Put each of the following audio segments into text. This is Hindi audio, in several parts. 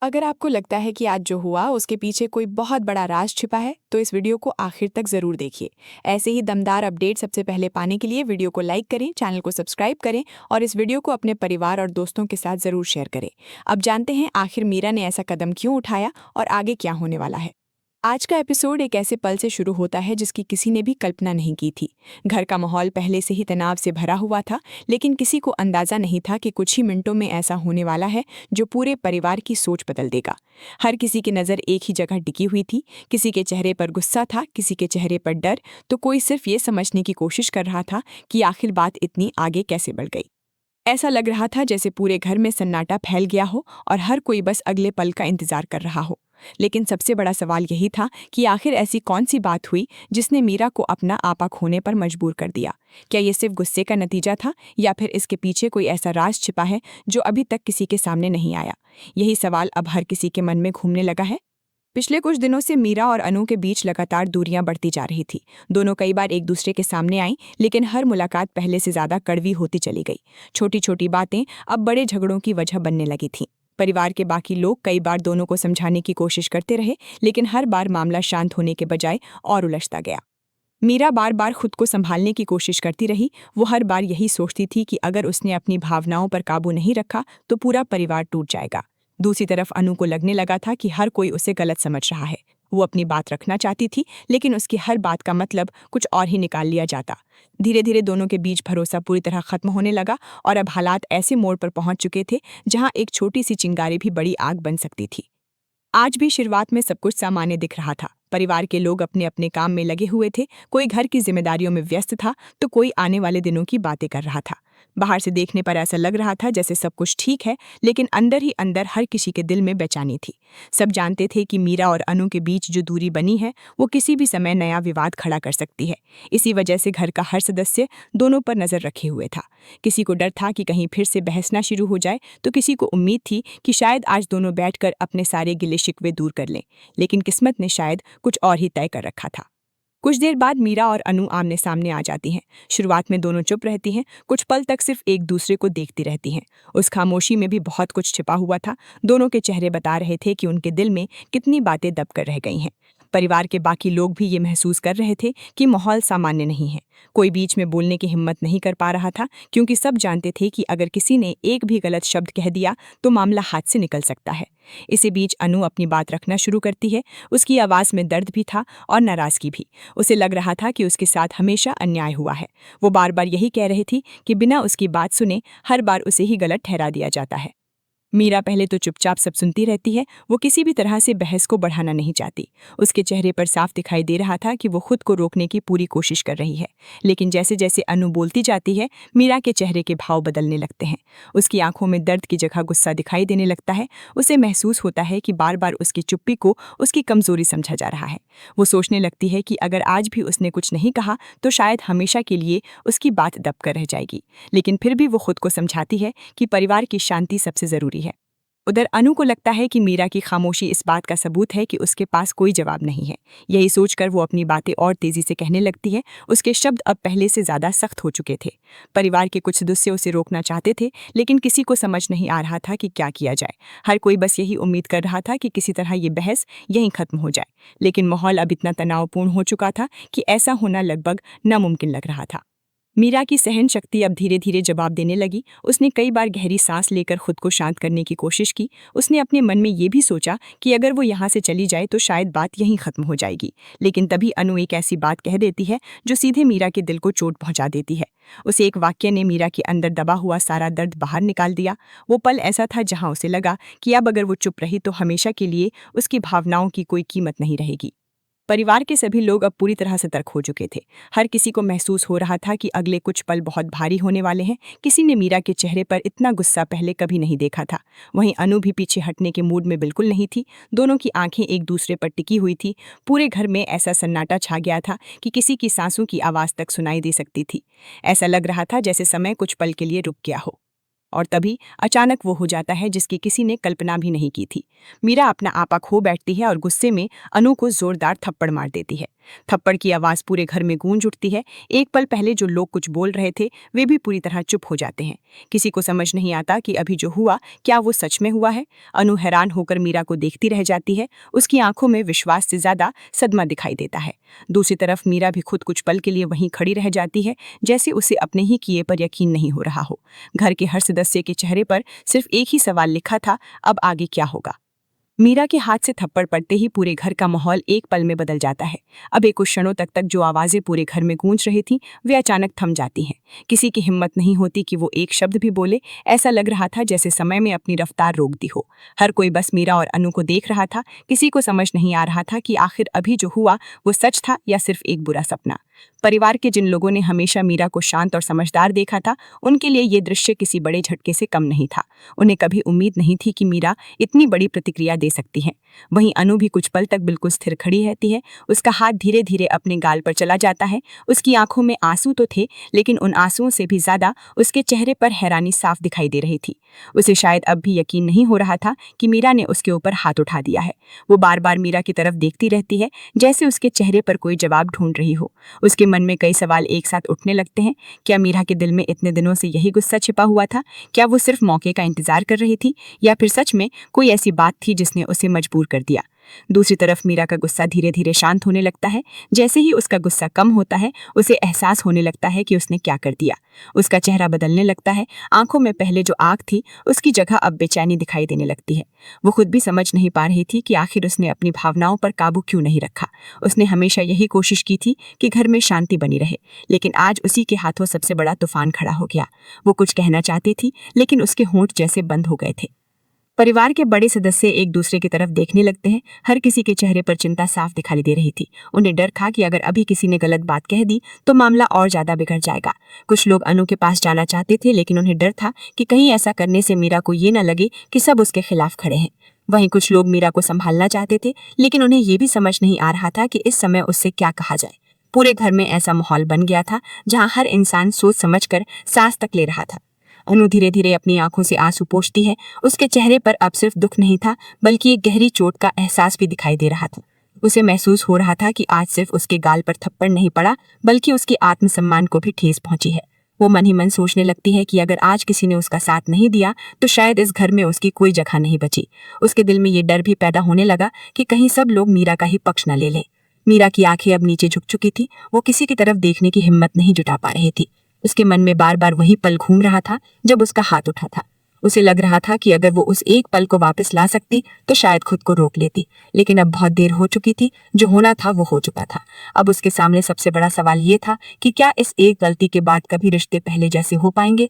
अगर आपको लगता है कि आज जो हुआ उसके पीछे कोई बहुत बड़ा राज छिपा है, तो इस वीडियो को आखिर तक जरूर देखिए। ऐसे ही दमदार अपडेट सबसे पहले पाने के लिए वीडियो को लाइक करें, चैनल को सब्सक्राइब करें और इस वीडियो को अपने परिवार और दोस्तों के साथ जरूर शेयर करें। अब जानते हैं आखिर मीरा ने ऐसा कदम क्यों उठाया और आगे क्या होने वाला है। आज का एपिसोड एक ऐसे पल से शुरू होता है जिसकी किसी ने भी कल्पना नहीं की थी। घर का माहौल पहले से ही तनाव से भरा हुआ था, लेकिन किसी को अंदाजा नहीं था कि कुछ ही मिनटों में ऐसा होने वाला है जो पूरे परिवार की सोच बदल देगा। हर किसी की नज़र एक ही जगह टिकी हुई थी। किसी के चेहरे पर गुस्सा था, किसी के चेहरे पर डर, तो कोई सिर्फ ये समझने की कोशिश कर रहा था कि आखिर बात इतनी आगे कैसे बढ़ गई। ऐसा लग रहा था जैसे पूरे घर में सन्नाटा फैल गया हो और हर कोई बस अगले पल का इंतजार कर रहा हो। लेकिन सबसे बड़ा सवाल यही था कि आखिर ऐसी कौन सी बात हुई जिसने मीरा को अपना आपा खोने पर मजबूर कर दिया। क्या ये सिर्फ गुस्से का नतीजा था या फिर इसके पीछे कोई ऐसा राज छिपा है जो अभी तक किसी के सामने नहीं आया। यही सवाल अब हर किसी के मन में घूमने लगा है। पिछले कुछ दिनों से मीरा और अनु के बीच लगातार दूरियां बढ़ती जा रही थी। दोनों कई बार एक दूसरे के सामने आईं, लेकिन हर मुलाकात पहले से ज्यादा कड़वी होती चली गई। छोटी छोटी बातें अब बड़े झगड़ों की वजह बनने लगी थीं। परिवार के बाकी लोग कई बार दोनों को समझाने की कोशिश करते रहे, लेकिन हर बार मामला शांत होने के बजाय और उलझता गया। मीरा बार बार खुद को संभालने की कोशिश करती रही। वो हर बार यही सोचती थी कि अगर उसने अपनी भावनाओं पर काबू नहीं रखा तो पूरा परिवार टूट जाएगा। दूसरी तरफ अनु को लगने लगा था कि हर कोई उसे गलत समझ रहा है। वो अपनी बात रखना चाहती थी, लेकिन उसकी हर बात का मतलब कुछ और ही निकाल लिया जाता। धीरे धीरे दोनों के बीच भरोसा पूरी तरह खत्म होने लगा और अब हालात ऐसे मोड़ पर पहुंच चुके थे जहां एक छोटी सी चिंगारी भी बड़ी आग बन सकती थी। आज भी शुरुआत में सब कुछ सामान्य दिख रहा था। परिवार के लोग अपने अपने काम में लगे हुए थे। कोई घर की जिम्मेदारियों में व्यस्त था तो कोई आने वाले दिनों की बातें कर रहा था। बाहर से देखने पर ऐसा लग रहा था जैसे सब कुछ ठीक है, लेकिन अंदर ही अंदर हर किसी के दिल में बेचैनी थी। सब जानते थे कि मीरा और अनु के बीच जो दूरी बनी है वो किसी भी समय नया विवाद खड़ा कर सकती है। इसी वजह से घर का हर सदस्य दोनों पर नजर रखे हुए था। किसी को डर था कि कहीं फिर से बहसना शुरू हो जाए, तो किसी को उम्मीद थी कि शायद आज दोनों बैठकर अपने सारे गिले शिकवे दूर कर लें। लेकिन किस्मत ने शायद कुछ और ही तय कर रखा था। कुछ देर बाद मीरा और अनु आमने सामने आ जाती हैं। शुरुआत में दोनों चुप रहती हैं, कुछ पल तक सिर्फ एक दूसरे को देखती रहती हैं। उस खामोशी में भी बहुत कुछ छिपा हुआ था। दोनों के चेहरे बता रहे थे कि उनके दिल में कितनी बातें दब कर रह गई हैं। परिवार के बाकी लोग भी ये महसूस कर रहे थे कि माहौल सामान्य नहीं है। कोई बीच में बोलने की हिम्मत नहीं कर पा रहा था, क्योंकि सब जानते थे कि अगर किसी ने एक भी गलत शब्द कह दिया तो मामला हाथ से निकल सकता है। इसी बीच अनु अपनी बात रखना शुरू करती है। उसकी आवाज़ में दर्द भी था और नाराज़गी भी। उसे लग रहा था कि उसके साथ हमेशा अन्याय हुआ है। वो बार बार यही कह रही थी कि बिना उसकी बात सुने हर बार उसे ही गलत ठहरा दिया जाता है। मीरा पहले तो चुपचाप सब सुनती रहती है। वो किसी भी तरह से बहस को बढ़ाना नहीं चाहती। उसके चेहरे पर साफ दिखाई दे रहा था कि वो खुद को रोकने की पूरी कोशिश कर रही है। लेकिन जैसे जैसे अनु बोलती जाती है, मीरा के चेहरे के भाव बदलने लगते हैं। उसकी आंखों में दर्द की जगह गुस्सा दिखाई देने लगता है। उसे महसूस होता है कि बार बार उसकी चुप्पी को उसकी कमजोरी समझा जा रहा है। वो सोचने लगती है कि अगर आज भी उसने कुछ नहीं कहा तो शायद हमेशा के लिए उसकी बात दब कर रह जाएगी। लेकिन फिर भी वो खुद को समझाती है कि परिवार की शांति सबसे ज़रूरी है। उधर अनु को लगता है कि मीरा की खामोशी इस बात का सबूत है कि उसके पास कोई जवाब नहीं है। यही सोचकर वो अपनी बातें और तेजी से कहने लगती है। उसके शब्द अब पहले से ज्यादा सख्त हो चुके थे। परिवार के कुछ सदस्य उसे रोकना चाहते थे, लेकिन किसी को समझ नहीं आ रहा था कि क्या किया जाए। हर कोई बस यही उम्मीद कर रहा था कि किसी तरह ये बहस यहीं खत्म हो जाए। लेकिन माहौल अब इतना तनावपूर्ण हो चुका था कि ऐसा होना लगभग नामुमकिन लग रहा था। मीरा की सहन शक्ति अब धीरे धीरे जवाब देने लगी। उसने कई बार गहरी सांस लेकर खुद को शांत करने की कोशिश की। उसने अपने मन में ये भी सोचा कि अगर वो यहाँ से चली जाए तो शायद बात यहीं खत्म हो जाएगी। लेकिन तभी अनु एक ऐसी बात कह देती है जो सीधे मीरा के दिल को चोट पहुंचा देती है। उसे एक वाक्य ने मीरा के अंदर दबा हुआ सारा दर्द बाहर निकाल दिया। वो पल ऐसा था जहाँ उसे लगा कि अब अगर वो चुप रही तो हमेशा के लिए उसकी भावनाओं की कोई कीमत नहीं रहेगी। परिवार के सभी लोग अब पूरी तरह सतर्क हो चुके थे। हर किसी को महसूस हो रहा था कि अगले कुछ पल बहुत भारी होने वाले हैं। किसी ने मीरा के चेहरे पर इतना गुस्सा पहले कभी नहीं देखा था। वहीं अनु भी पीछे हटने के मूड में बिल्कुल नहीं थी। दोनों की आंखें एक दूसरे पर टिकी हुई थी। पूरे घर में ऐसा सन्नाटा छा गया था कि किसी की सांसों की आवाज़ तक सुनाई दे सकती थी। ऐसा लग रहा था जैसे समय कुछ पल के लिए रुक गया हो। और तभी अचानक वो हो जाता है जिसकी किसी ने कल्पना भी नहीं की थी। मीरा अपना आपा खो बैठती है और गुस्से में अनु को जोरदार थप्पड़ मार देती है। थप्पड़ की आवाज पूरे घर में गूंज उठती है। एक पल पहले जो लोग कुछ बोल रहे थे वे भी पूरी तरह चुप हो जाते हैं। किसी को समझ नहीं आता कि अभी जो हुआ क्या वो सच में हुआ है। अनु हैरान होकर मीरा को देखती रह जाती है। उसकी आंखों में विश्वास से ज्यादा सदमा दिखाई देता है। दूसरी तरफ मीरा भी खुद कुछ पल के लिए वहीं खड़ी रह जाती है, जैसे उसे अपने ही किए पर यकीन नहीं हो रहा हो। घर के हर सदस्य के चेहरे पर सिर्फ एक ही सवाल लिखा था, अब आगे क्या होगा। मीरा के हाथ से थप्पड़ पड़ते ही पूरे घर का माहौल एक पल में बदल जाता है। अब एक कुछ क्षणों तक जो आवाजें पूरे घर में गूंज रही थीं वे अचानक थम जाती हैं। किसी की हिम्मत नहीं होती कि वो एक शब्द भी बोले। ऐसा लग रहा था जैसे समय में अपनी रफ्तार रोक दी हो। हर कोई बस मीरा और अनु को देख रहा था। किसी को समझ नहीं आ रहा था कि आखिर अभी जो हुआ वो सच था या सिर्फ एक बुरा सपना। परिवार के जिन लोगों ने हमेशा मीरा को शांत और समझदार देखा था उनके लिए ये दृश्य किसी बड़े झटके से कम नहीं था। उन्हें कभी उम्मीद नहीं थी कि मीरा इतनी बड़ी प्रतिक्रिया दे सकती है। वहीं अनु भी कुछ पल तक बिल्कुल स्थिर खड़ी रहती है। उसका हाथ धीरे धीरे अपने गाल पर चला जाता है। उसकी आंखों में आंसू तो थे, लेकिन उन आंसुओं से भी ज्यादा उसके चेहरे पर हैरानी साफ दिखाई दे रही थी। उसे शायद अब भी यकीन नहीं हो रहा था कि मीरा ने उसके ऊपर हाथ उठा दिया है। वो बार बार मीरा की तरफ देखती रहती है, जैसे उसके चेहरे पर कोई जवाब ढूंढ रही हो। उसके मन में कई सवाल एक साथ उठने लगते हैं। क्या मीरा के दिल में इतने दिनों से यही गुस्सा छिपा हुआ था? क्या वो सिर्फ मौके का इंतजार कर रही थी, या फिर सच में कोई ऐसी बात थी जिसने उसे मजबूर कर दिया? दूसरी तरफ मीरा का गुस्सा धीरे धीरे शांत होने लगता है। जैसे ही उसका गुस्सा कम होता है उसे एहसास होने लगता है कि उसने क्या कर दिया। उसका चेहरा बदलने लगता है। आंखों में पहले जो आग थी उसकी जगह अब बेचैनी दिखाई देने लगती है। वो खुद भी समझ नहीं पा रही थी कि आखिर उसने अपनी भावनाओं पर काबू क्यों नहीं रखा। उसने हमेशा यही कोशिश की थी कि घर में शांति बनी रहे, लेकिन आज उसी के हाथों सबसे बड़ा तूफान खड़ा हो गया। वो कुछ कहना चाहती थी, लेकिन उसके होंठ जैसे बंद हो गए थे। परिवार के बड़े सदस्य एक दूसरे की तरफ देखने लगते हैं। हर किसी के चेहरे पर चिंता साफ दिखाई दे रही थी। उन्हें डर था कि अगर अभी किसी ने गलत बात कह दी तो मामला और ज्यादा बिगड़ जाएगा। कुछ लोग अनु के पास जाना चाहते थे, लेकिन उन्हें डर था कि कहीं ऐसा करने से मीरा को ये न लगे कि सब उसके खिलाफ खड़े हैं। वहीं कुछ लोग मीरा को संभालना चाहते थे, लेकिन उन्हें ये भी समझ नहीं आ रहा था कि इस समय उससे क्या कहा जाए। पूरे घर में ऐसा माहौल बन गया था जहाँ हर इंसान सोच समझकर सांस तक ले रहा था। अनु धीरे धीरे अपनी आंखों से आंसू पोंछती है। उसके चेहरे पर अब सिर्फ दुख नहीं था, बल्कि एक गहरी चोट का एहसास भी दिखाई दे रहा था। उसे महसूस हो रहा था कि आज सिर्फ उसके गाल पर थप्पड़ नहीं पड़ा, बल्कि उसके आत्मसम्मान को भी ठेस पहुंची है। वो मन ही मन सोचने लगती है कि अगर आज किसी ने उसका साथ नहीं दिया तो शायद इस घर में उसकी कोई जगह नहीं बची। उसके दिल में ये डर भी पैदा होने लगा कि कहीं सब लोग मीरा का ही पक्ष न ले लें। मीरा की आंखें अब नीचे झुक चुकी थी। वो किसी की तरफ देखने की हिम्मत नहीं जुटा पा रही थी। उसके मन में बार बार वही पल घूम रहा था जब उसका हाथ उठा था। उसे लग रहा था कि अगर वो उस एक पल को वापस ला सकती तो शायद खुद को रोक लेती, लेकिन अब बहुत देर हो चुकी थी। जो होना था वो हो चुका था। अब उसके सामने सबसे बड़ा सवाल ये था कि क्या इस एक गलती के बाद कभी रिश्ते पहले जैसे हो पाएंगे।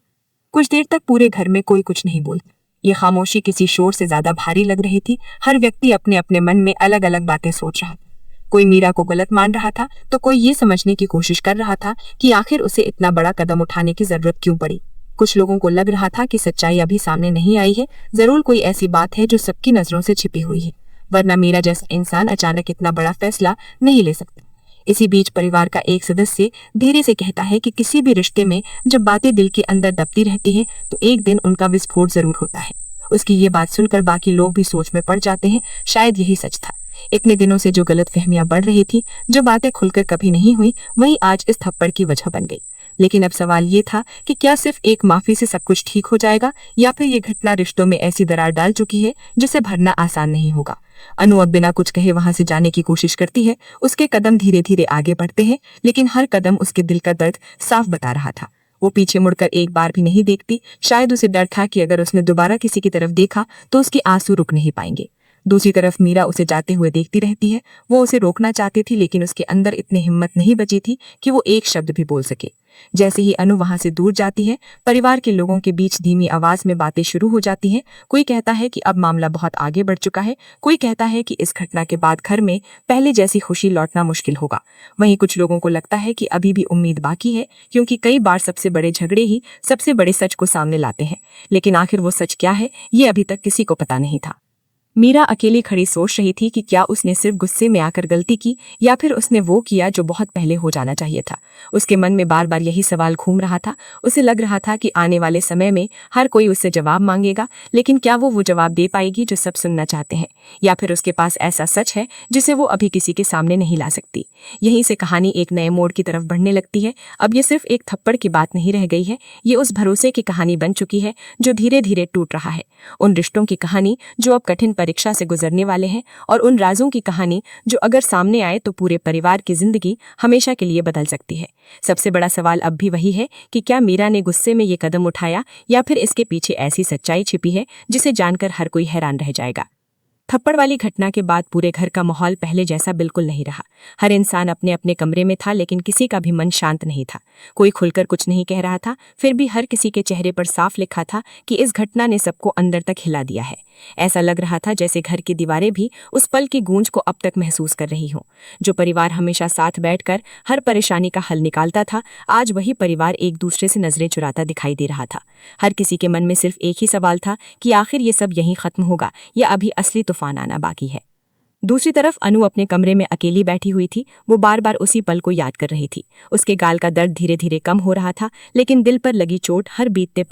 कुछ देर तक पूरे घर में कोई कुछ नहीं बोलता। ये खामोशी किसी शोर से ज्यादा भारी लग रही थी। हर व्यक्ति अपने अपने मन में अलग अलग बातें सोच रहा था। कोई मीरा को गलत मान रहा था तो कोई ये समझने की कोशिश कर रहा था कि आखिर उसे इतना बड़ा कदम उठाने की जरूरत क्यों पड़ी। कुछ लोगों को लग रहा था कि सच्चाई अभी सामने नहीं आई है, जरूर कोई ऐसी बात है जो सबकी नजरों से छिपी हुई है, वरना मीरा जैसा इंसान अचानक इतना बड़ा फैसला नहीं ले सकता। इसी बीच परिवार का एक सदस्य धीरे से कहता है कि किसी भी रिश्ते में जब बातें दिल के अंदर दबती रहती हैं तो एक दिन उनका विस्फोट जरूर होता है। उसकी ये बात सुनकर बाकी लोग भी सोच में पड़ जाते हैं। शायद यही सच था। इतने दिनों से जो गलतफहमियां बढ़ रही थी, जो बातें खुलकर कभी नहीं हुई, वही आज इस थप्पड़ की वजह बन गई। लेकिन अब सवाल ये था कि क्या सिर्फ एक माफी से सब कुछ ठीक हो जाएगा, या फिर ये घटना रिश्तों में ऐसी दरार डाल चुकी है जिसे भरना आसान नहीं होगा। अनु अब बिना कुछ कहे वहां से जाने की कोशिश करती है। उसके कदम धीरे धीरे आगे बढ़ते हैं, लेकिन हर कदम उसके दिल का दर्द साफ बता रहा था। वो पीछे मुड़कर एक बार भी नहीं देखती। शायद उसे डर था कि अगर उसने दोबारा किसी की तरफ देखा तो उसके आंसू रुक नहीं पाएंगे। दूसरी तरफ मीरा उसे जाते हुए देखती रहती है। वो उसे रोकना चाहती थी, लेकिन उसके अंदर इतनी हिम्मत नहीं बची थी कि वो एक शब्द भी बोल सके। जैसे ही अनु वहां से दूर जाती है, परिवार के लोगों के बीच धीमी आवाज में बातें शुरू हो जाती हैं। कोई कहता है कि अब मामला बहुत आगे बढ़ चुका है, कोई कहता है कि इस घटना के बाद घर में पहले जैसी खुशी लौटना मुश्किल होगा। वहीं कुछ लोगों को लगता है कि अभी भी उम्मीद बाकी है, क्योंकि कई बार सबसे बड़े झगड़े ही सबसे बड़े सच को सामने लाते हैं। लेकिन आखिर वो सच क्या है, ये अभी तक किसी को पता नहीं था। मीरा अकेली खड़ी सोच रही थी कि क्या उसने सिर्फ गुस्से में आकर गलती की या फिर उसने वो किया जो बहुत पहले हो जाना चाहिए था। उसके मन में बार बार यही सवाल घूम रहा था। उसे लग रहा था कि आने वाले समय में हर कोई उससे जवाब मांगेगा, लेकिन क्या वो जवाब दे पाएगी जो सब सुनना चाहते हैं, या फिर उसके पास ऐसा सच है जिसे वो अभी किसी के सामने नहीं ला सकती। यहीं से कहानी एक नए मोड़ की तरफ बढ़ने लगती है। अब ये सिर्फ एक थप्पड़ की बात नहीं रह गई है, ये उस भरोसे की कहानी बन चुकी है जो धीरे धीरे टूट रहा है। उन रिश्तों की कहानी जो अब कठिन परीक्षा से गुजरने वाले हैं, और उन राजों की कहानी जो अगर सामने आए तो पूरे परिवार की जिंदगी हमेशा के लिए बदल सकती है। सबसे बड़ा सवाल अब भी वही है कि क्या मीरा ने गुस्से में ये कदम उठाया या फिर इसके पीछे ऐसी सच्चाई छिपी है जिसे जानकर हर कोई हैरान रह जाएगा। थप्पड़ वाली घटना के बाद पूरे घर का माहौल पहले जैसा बिल्कुल नहीं रहा। हर इंसान अपने अपने कमरे में था, लेकिन किसी का भी मन शांत नहीं था। कोई खुलकर कुछ नहीं कह रहा था, फिर भी हर किसी के चेहरे पर साफ लिखा था कि इस घटना ने सबको अंदर तक हिला दिया है। ऐसा लग रहा था जैसे घर की दीवारें भी उस पल की गूंज को अब तक महसूस कर रही हों। जो परिवार हमेशा साथ बैठकर हर परेशानी का हल निकालता था, आज वही परिवार एक दूसरे से नजरें चुराता दिखाई दे रहा था। हर किसी के मन में सिर्फ एक ही सवाल था कि आखिर ये सब यहीं खत्म होगा या अभी असली तूफान आना बाकी है। दूसरी तरफ अनु अपने कमरे में अकेली बैठी हुई थी। वो बार बार उसी पल को याद कर रही थी। उसके गाल का दर्द धीरे धीरे कम हो रहा था, लेकिन दिल पर लगी चोट हर बीतते